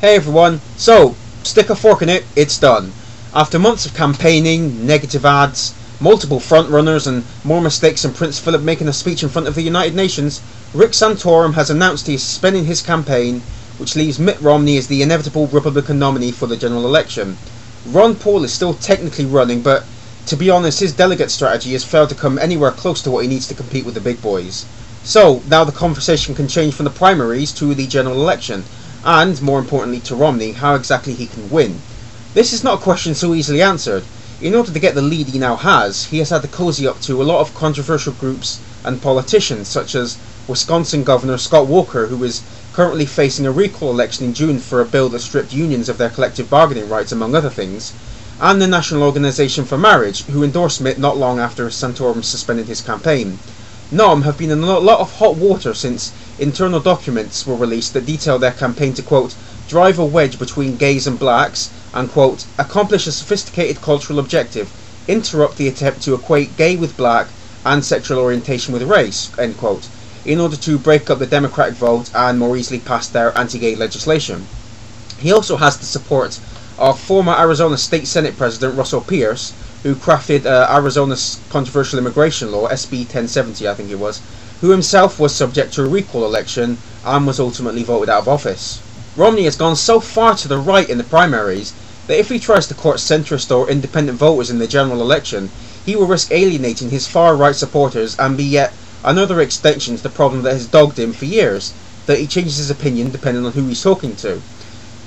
Hey everyone, so stick a fork in it, it's done. After months of campaigning, negative ads, multiple frontrunners and more mistakes than Prince Philip making a speech in front of the United Nations, Rick Santorum has announced he is suspending his campaign, which leaves Mitt Romney as the inevitable Republican nominee for the general election. Ron Paul is still technically running, but to be honest, his delegate strategy has failed to come anywhere close to what he needs to compete with the big boys. So now the conversation can change from the primaries to the general election, and, more importantly to Romney, how exactly he can win. This is not a question so easily answered. In order to get the lead he now has, he has had to cozy up to a lot of controversial groups and politicians, such as Wisconsin Governor Scott Walker, who is currently facing a recall election in June for a bill that stripped unions of their collective bargaining rights, among other things, and the National Organization for Marriage, who endorsed Mitt not long after Santorum suspended his campaign. NOM have been in a lot of hot water since internal documents were released that detail their campaign to, quote, drive a wedge between gays and blacks and, quote, accomplish a sophisticated cultural objective, interrupt the attempt to equate gay with black and sexual orientation with race, end quote, in order to break up the Democratic vote and more easily pass their anti-gay legislation. He also has the support of former Arizona State Senate President Russell Pierce, who crafted Arizona's controversial immigration law, SB 1070 I think it was, who himself was subject to a recall election and was ultimately voted out of office. Romney has gone so far to the right in the primaries that if he tries to court centrist or independent voters in the general election, he will risk alienating his far-right supporters and be yet another extension to the problem that has dogged him for years, that he changes his opinion depending on who he's talking to.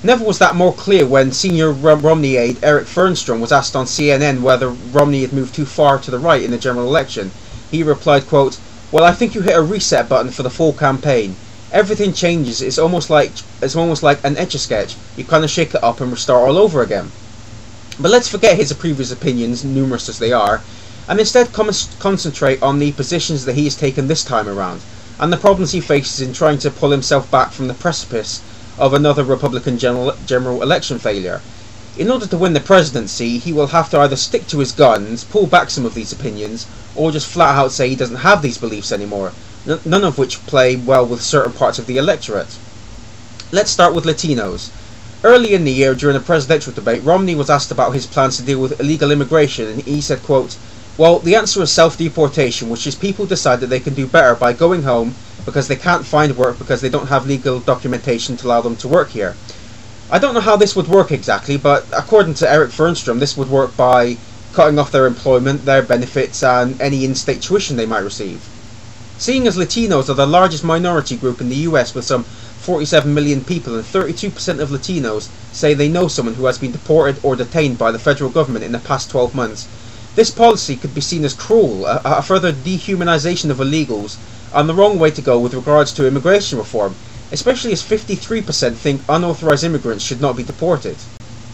Never was that more clear when senior Romney aide Eric Fernstrom was asked on CNN whether Romney had moved too far to the right in the general election. He replied, quote, well, I think you hit a reset button for the full campaign. Everything changes. It's almost like an Etch-a-Sketch. You kind of shake it up and restart all over again. But let's forget his previous opinions, numerous as they are, and instead concentrate on the positions that he has taken this time around, and the problems he faces in trying to pull himself back from the precipice of another Republican general election failure. In order to win the presidency, he will have to either stick to his guns, pull back some of these opinions, or just flat out say he doesn't have these beliefs anymore, none of which play well with certain parts of the electorate. Let's start with Latinos. Early in the year, during a presidential debate, Romney was asked about his plans to deal with illegal immigration, and he said, quote, well, the answer is self-deportation, which is people decide that they can do better by going home because they can't find work because they don't have legal documentation to allow them to work here. I don't know how this would work exactly, but according to Eric Fernstrom, this would work by cutting off their employment, their benefits, and any in-state tuition they might receive. Seeing as Latinos are the largest minority group in the US with some 47 million people, and 32% of Latinos say they know someone who has been deported or detained by the federal government in the past 12 months, this policy could be seen as cruel, a further dehumanization of illegals, and the wrong way to go with regards to immigration reform, especially as 53% think unauthorized immigrants should not be deported.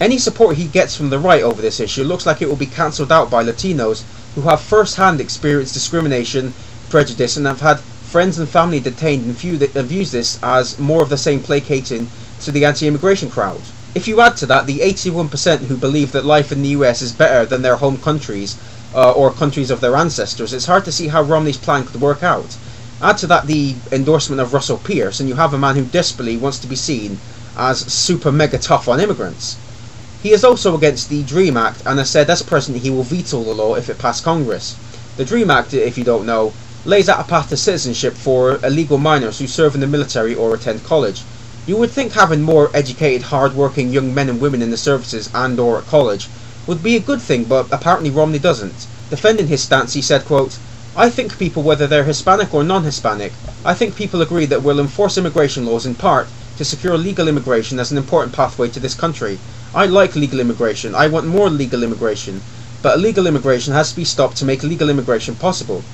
Any support he gets from the right over this issue looks like it will be cancelled out by Latinos who have first-hand experienced discrimination, prejudice, and have had friends and family detained and views this as more of the same placating to the anti-immigration crowd. If you add to that the 81% who believe that life in the US is better than their home countries or countries of their ancestors, it's hard to see how Romney's plan could work out. Add to that the endorsement of Russell Pierce, and you have a man who desperately wants to be seen as super mega tough on immigrants. He is also against the DREAM Act and has said as president he will veto the law if it passed Congress. The DREAM Act, if you don't know, lays out a path to citizenship for illegal minors who serve in the military or attend college. You would think having more educated, hard-working young men and women in the services and or at college would be a good thing, but apparently Romney doesn't. Defending his stance, he said, quote, I think people, whether they're Hispanic or non-Hispanic, I think people agree that we'll enforce immigration laws in part to secure legal immigration as an important pathway to this country. I like legal immigration. I want more legal immigration. But illegal immigration has to be stopped to make legal immigration possible.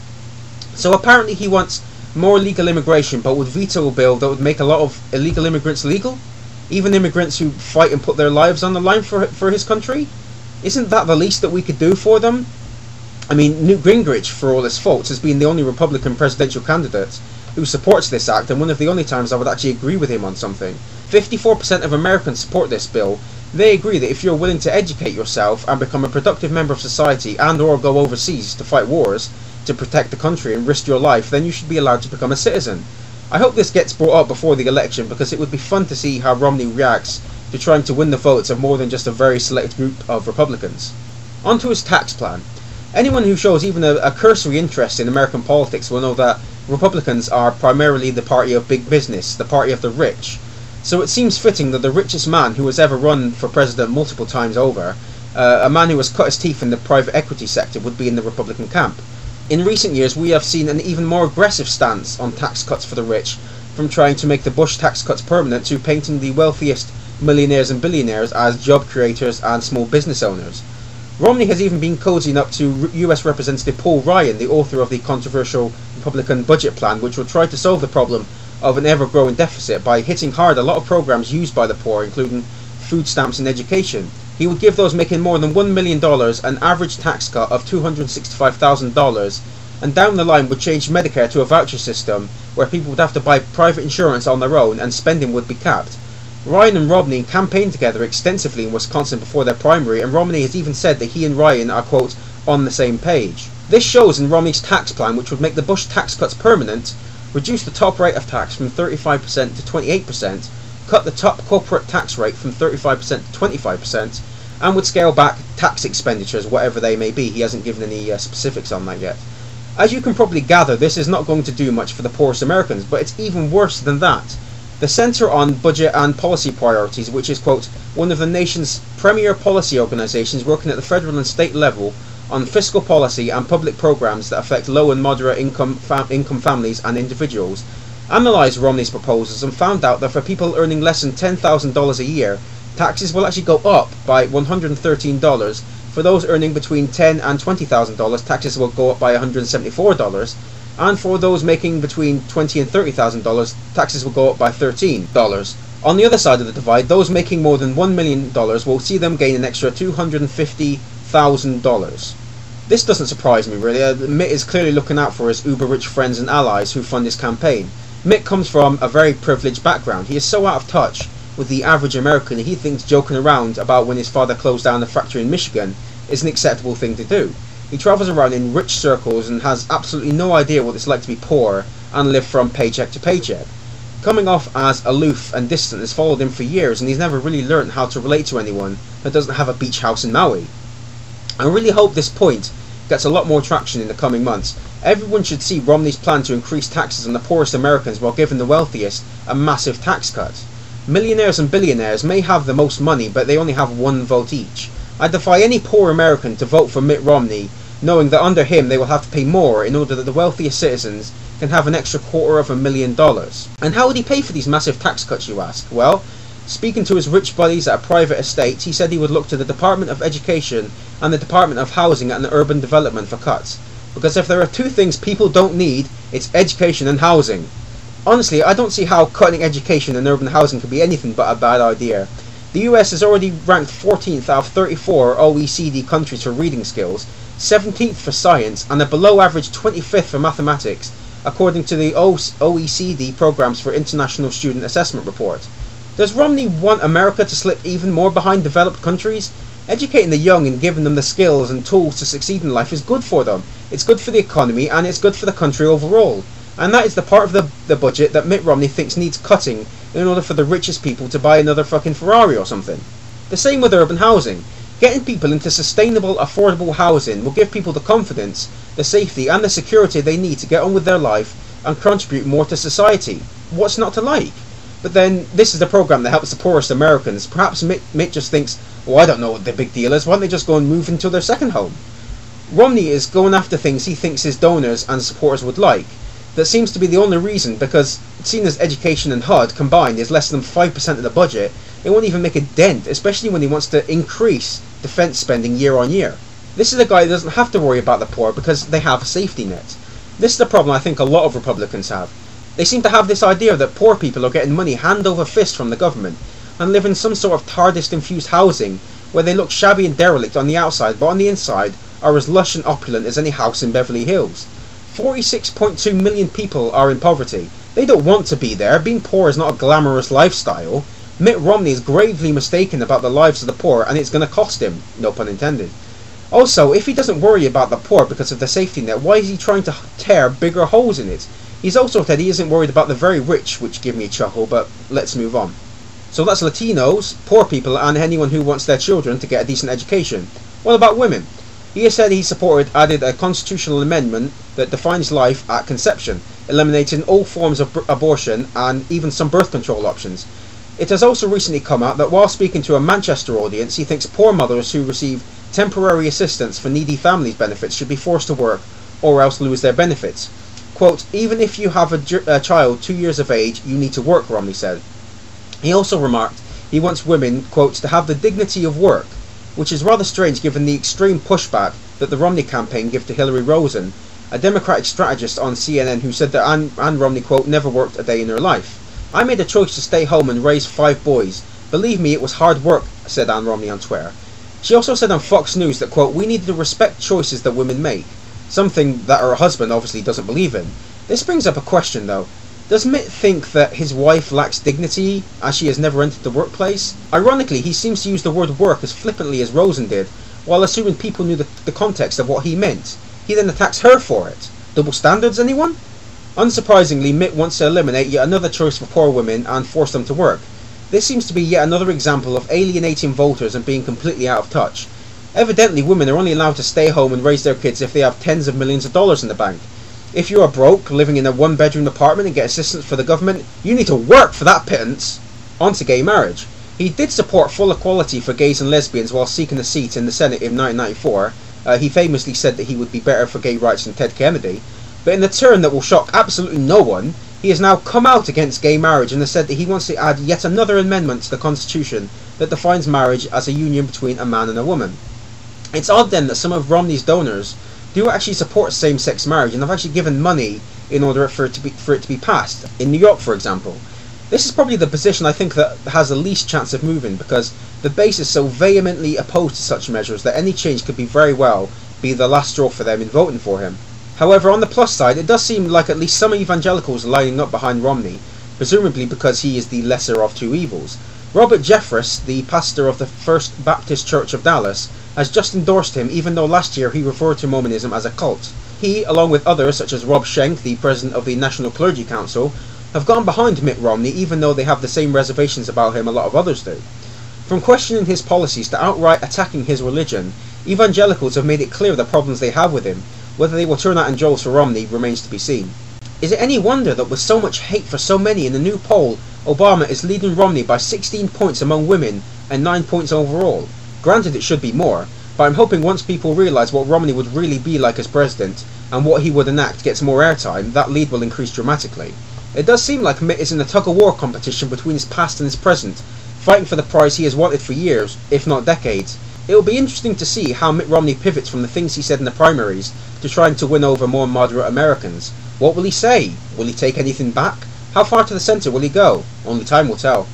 So apparently he wants more legal immigration, but would veto a bill that would make a lot of illegal immigrants legal? Even immigrants who fight and put their lives on the line for his country? Isn't that the least that we could do for them? I mean, Newt Gingrich, for all his faults, has been the only Republican presidential candidate who supports this act, and one of the only times I would actually agree with him on something. 54% of Americans support this bill. They agree that if you're willing to educate yourself and become a productive member of society and or go overseas to fight wars to protect the country and risk your life, then you should be allowed to become a citizen. I hope this gets brought up before the election because it would be fun to see how Romney reacts to trying to win the votes of more than just a very select group of Republicans. Onto his tax plan. Anyone who shows even a cursory interest in American politics will know that Republicans are primarily the party of big business, the party of the rich. So it seems fitting that the richest man who has ever run for president multiple times over, a man who has cut his teeth in the private equity sector, would be in the Republican camp. In recent years, we have seen an even more aggressive stance on tax cuts for the rich, from trying to make the Bush tax cuts permanent to painting the wealthiest millionaires and billionaires as job creators and small business owners. Romney has even been cozying up to US Representative Paul Ryan, the author of the controversial Republican budget plan, which will try to solve the problem of an ever-growing deficit by hitting hard a lot of programs used by the poor, including food stamps and education. He would give those making more than $1 million an average tax cut of $265,000, and down the line would change Medicare to a voucher system where people would have to buy private insurance on their own and spending would be capped. Ryan and Romney campaigned together extensively in Wisconsin before their primary, and Romney has even said that he and Ryan are, quote, on the same page. This shows in Romney's tax plan, which would make the Bush tax cuts permanent, reduce the top rate of tax from 35% to 28%, cut the top corporate tax rate from 35% to 25%, and would scale back tax expenditures, whatever they may be. He hasn't given any specifics on that yet. As you can probably gather, this is not going to do much for the poorest Americans, but it's even worse than that. The Center on Budget and Policy Priorities, which is, quote, one of the nation's premier policy organizations working at the federal and state level on fiscal policy and public programs that affect low and moderate income families and individuals, analyzed Romney's proposals and found out that for people earning less than $10,000 a year, taxes will actually go up by $113. For those earning between $10,000 and $20,000, taxes will go up by $174. And for those making between $20,000 and $30,000, taxes will go up by $13. On the other side of the divide, those making more than $1 million will see them gain an extra $250,000. This doesn't surprise me, really. Mitt is clearly looking out for his uber-rich friends and allies who fund his campaign. Mitt comes from a very privileged background. He is so out of touch with the average American that he thinks joking around about when his father closed down a factory in Michigan is an acceptable thing to do. He travels around in rich circles and has absolutely no idea what it's like to be poor and live from paycheck to paycheck. Coming off as aloof and distant has followed him for years, and he's never really learned how to relate to anyone that doesn't have a beach house in Maui. I really hope this point gets a lot more traction in the coming months. Everyone should see Romney's plan to increase taxes on the poorest Americans while giving the wealthiest a massive tax cut. Millionaires and billionaires may have the most money, but they only have one vote each. I defy any poor American to vote for Mitt Romney, knowing that under him they will have to pay more in order that the wealthiest citizens can have an extra $250,000. And how would he pay for these massive tax cuts, you ask? Well, speaking to his rich buddies at a private estate, he said he would look to the Department of Education and the Department of Housing and Urban Development for cuts. Because if there are two things people don't need, it's education and housing. Honestly, I don't see how cutting education and urban housing could be anything but a bad idea. The US is already ranked 14th out of 34 OECD countries for reading skills, 17th for science, and a below average 25th for mathematics, according to the OECD Programs for International Student Assessment report. Does Romney want America to slip even more behind developed countries? Educating the young and giving them the skills and tools to succeed in life is good for them. It's good for the economy and it's good for the country overall. And that is the part of the budget that Mitt Romney thinks needs cutting in order for the richest people to buy another fucking Ferrari or something. The same with urban housing. Getting people into sustainable, affordable housing will give people the confidence, the safety and the security they need to get on with their life and contribute more to society. What's not to like? But then, this is the program that helps the poorest Americans. Perhaps Mitt just thinks, well, I don't know what the big deal is, why don't they just go and move into their second home? Romney is going after things he thinks his donors and supporters would like. That seems to be the only reason, because seeing as education and HUD combined is less than 5% of the budget, it won't even make a dent, especially when he wants to increase defense spending year on year. This is a guy that doesn't have to worry about the poor because they have a safety net. This is the problem I think a lot of Republicans have. They seem to have this idea that poor people are getting money hand over fist from the government and live in some sort of TARDIS-infused housing where they look shabby and derelict on the outside but on the inside are as lush and opulent as any house in Beverly Hills. 46.2 million people are in poverty. They don't want to be there. Being poor is not a glamorous lifestyle. Mitt Romney is gravely mistaken about the lives of the poor, and it's going to cost him, no pun intended. Also, if he doesn't worry about the poor because of the safety net, why is he trying to tear bigger holes in it? He's also said he isn't worried about the very rich, which gave me a chuckle, but let's move on. So that's Latinos, poor people, and anyone who wants their children to get a decent education. What about women? He has said he added a constitutional amendment that defines life at conception, eliminating all forms of abortion and even some birth control options. It has also recently come out that while speaking to a Manchester audience, he thinks poor mothers who receive temporary assistance for needy families' benefits should be forced to work or else lose their benefits. Quote, even if you have a child 2 years of age, you need to work, Romney said. He also remarked he wants women, quote, to have the dignity of work, which is rather strange given the extreme pushback that the Romney campaign gave to Hillary Rosen, a Democratic strategist on CNN who said that Ann Romney, quote, never worked a day in her life. I made a choice to stay home and raise 5 boys. Believe me, it was hard work, said Ann Romney on Twitter. She also said on Fox News that, quote, we need to respect choices that women make, something that her husband obviously doesn't believe in. This brings up a question though. Does Mitt think that his wife lacks dignity as she has never entered the workplace? Ironically, he seems to use the word work as flippantly as Rosen did, while assuming people knew the context of what he meant. He then attacks her for it. Double standards, anyone? Unsurprisingly, Mitt wants to eliminate yet another choice for poor women and force them to work. This seems to be yet another example of alienating voters and being completely out of touch. Evidently, women are only allowed to stay home and raise their kids if they have tens of millions of dollars in the bank. If you are broke, living in a one-bedroom apartment and get assistance for the government, you need to work for that pittance. On to gay marriage. He did support full equality for gays and lesbians while seeking a seat in the Senate in 1994. He famously said that he would be better for gay rights than Ted Kennedy. But in a turn that will shock absolutely no one, he has now come out against gay marriage and has said that he wants to add yet another amendment to the Constitution that defines marriage as a union between a man and a woman. It's odd then that some of Romney's donors do actually support same-sex marriage and have actually given money in order for it to be passed. In New York, for example. This is probably the position I think that has the least chance of moving, because the base is so vehemently opposed to such measures that any change could very well be the last straw for them in voting for him. However, on the plus side, it does seem like at least some evangelicals are lining up behind Romney, presumably because he is the lesser of two evils. Robert Jeffress, the pastor of the First Baptist Church of Dallas, has just endorsed him, even though last year he referred to Mormonism as a cult. He, along with others such as Rob Schenck, the president of the National Clergy Council, have gone behind Mitt Romney, even though they have the same reservations about him a lot of others do. From questioning his policies to outright attacking his religion, evangelicals have made it clear the problems they have with him. Whether they will turn out in Joel's for Romney remains to be seen. Is it any wonder that with so much hate for so many in a new poll, Obama is leading Romney by 16 points among women and 9 points overall? Granted, it should be more, but I'm hoping once people realise what Romney would really be like as president and what he would enact gets more airtime, that lead will increase dramatically. It does seem like Mitt is in a tug-of-war competition between his past and his present, fighting for the prize he has wanted for years, if not decades. It will be interesting to see how Mitt Romney pivots from the things he said in the primaries to trying to win over more moderate Americans. What will he say? Will he take anything back? How far to the centre will he go? Only time will tell.